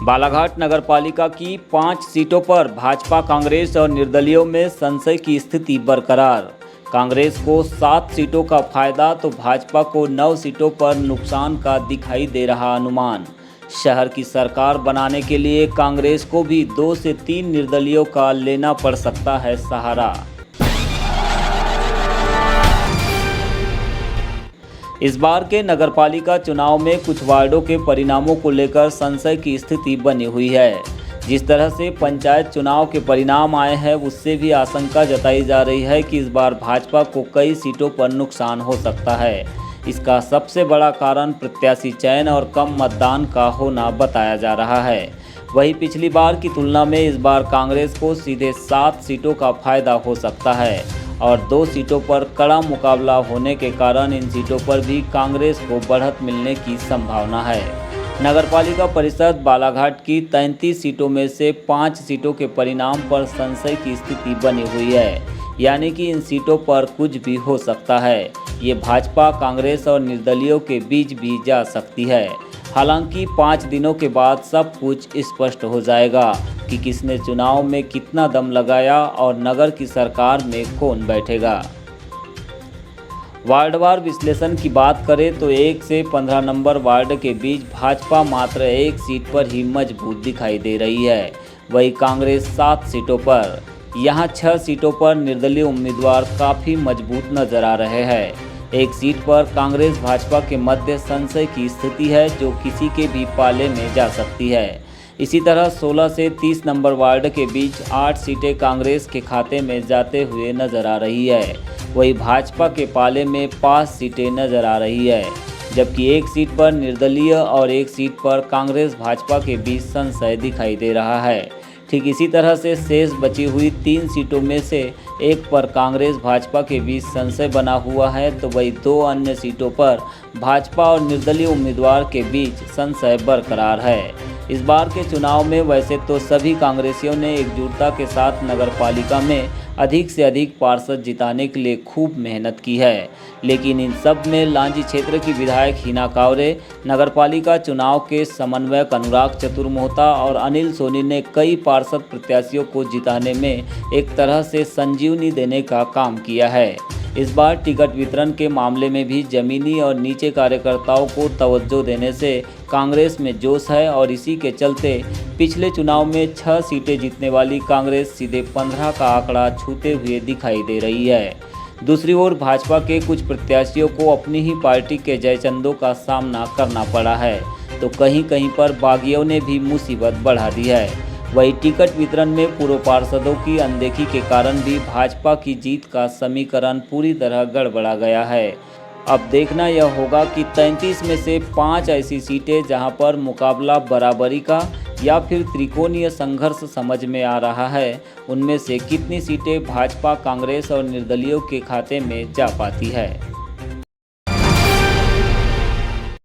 बालाघाट नगरपालिका की 5 सीटों पर भाजपा, कांग्रेस और निर्दलीयों में संशय की स्थिति बरकरार। कांग्रेस को 7 सीटों का फायदा तो भाजपा को 9 सीटों पर नुकसान का दिखाई दे रहा अनुमान। शहर की सरकार बनाने के लिए कांग्रेस को भी 2 से 3 निर्दलीयों का लेना पड़ सकता है सहारा। इस बार के नगरपालिका चुनाव में कुछ वार्डों के परिणामों को लेकर संशय की स्थिति बनी हुई है। जिस तरह से पंचायत चुनाव के परिणाम आए हैं, उससे भी आशंका जताई जा रही है कि इस बार भाजपा को कई सीटों पर नुकसान हो सकता है। इसका सबसे बड़ा कारण प्रत्याशी चयन और कम मतदान का होना बताया जा रहा है। वहीं पिछली बार की तुलना में इस बार कांग्रेस को सीधे 7 सीटों का फायदा हो सकता है और 2 सीटों पर कड़ा मुकाबला होने के कारण इन सीटों पर भी कांग्रेस को बढ़त मिलने की संभावना है। नगरपालिका परिषद बालाघाट की 33 सीटों में से 5 सीटों के परिणाम पर संशय की स्थिति बनी हुई है, यानी कि इन सीटों पर कुछ भी हो सकता है। ये भाजपा, कांग्रेस और निर्दलीयों के बीच भी जा सकती है। हालांकि 5 दिनों के बाद सब कुछ स्पष्ट हो जाएगा कि किसने चुनाव में कितना दम लगाया और नगर की सरकार में कौन बैठेगा। वार्डवार विश्लेषण की बात करें तो 1 से 15 नंबर वार्ड के बीच भाजपा मात्र 1 सीट पर ही मजबूत दिखाई दे रही है। वहीं कांग्रेस 7 सीटों पर, यहां 6 सीटों पर निर्दलीय उम्मीदवार काफ़ी मजबूत नजर आ रहे हैं। 1 सीट पर कांग्रेस भाजपा के मध्य संशय की स्थिति है, जो किसी के भी पाले में जा सकती है। इसी तरह 16 से 30 नंबर वार्ड के बीच 8 सीटें कांग्रेस के खाते में जाते हुए नजर आ रही है। वहीं भाजपा के पाले में 5 सीटें नजर आ रही है, जबकि 1 सीट पर निर्दलीय और 1 सीट पर कांग्रेस भाजपा के बीच संशय दिखाई दे रहा है। ठीक इसी तरह से शेष बची हुई 3 सीटों में से 1 पर कांग्रेस भाजपा के बीच संशय बना हुआ है, तो वही 2 अन्य सीटों पर भाजपा और निर्दलीय उम्मीदवार के बीच संशय बरकरार है। इस बार के चुनाव में वैसे तो सभी कांग्रेसियों ने एकजुटता के साथ नगरपालिका में अधिक से अधिक पार्षद जिताने के लिए खूब मेहनत की है, लेकिन इन सब में लांजी क्षेत्र की विधायक हिना कांवरे, नगरपालिका चुनाव के समन्वयक अनुराग चतुर्मोहता और अनिल सोनी ने कई पार्षद प्रत्याशियों को जिताने में एक तरह से संजीवनी देने का काम किया है। इस बार टिकट वितरण के मामले में भी जमीनी और नीचे कार्यकर्ताओं को तवज्जो देने से कांग्रेस में जोश है और इसी के चलते पिछले चुनाव में 6 सीटें जीतने वाली कांग्रेस सीधे 15 का आंकड़ा छूते हुए दिखाई दे रही है। दूसरी ओर भाजपा के कुछ प्रत्याशियों को अपनी ही पार्टी के जयचंदों का सामना करना पड़ा है, तो कहीं कहीं पर बागियों ने भी मुसीबत बढ़ा दी है। वही टिकट वितरण में पूर्व पार्षदों की अनदेखी के कारण भी भाजपा की जीत का समीकरण पूरी तरह गड़बड़ा गया है। अब देखना यह होगा कि 33 में से 5 ऐसी सीटें जहां पर मुकाबला बराबरी का या फिर त्रिकोणीय संघर्ष समझ में आ रहा है, उनमें से कितनी सीटें भाजपा, कांग्रेस और निर्दलीयों के खाते में जा पाती है।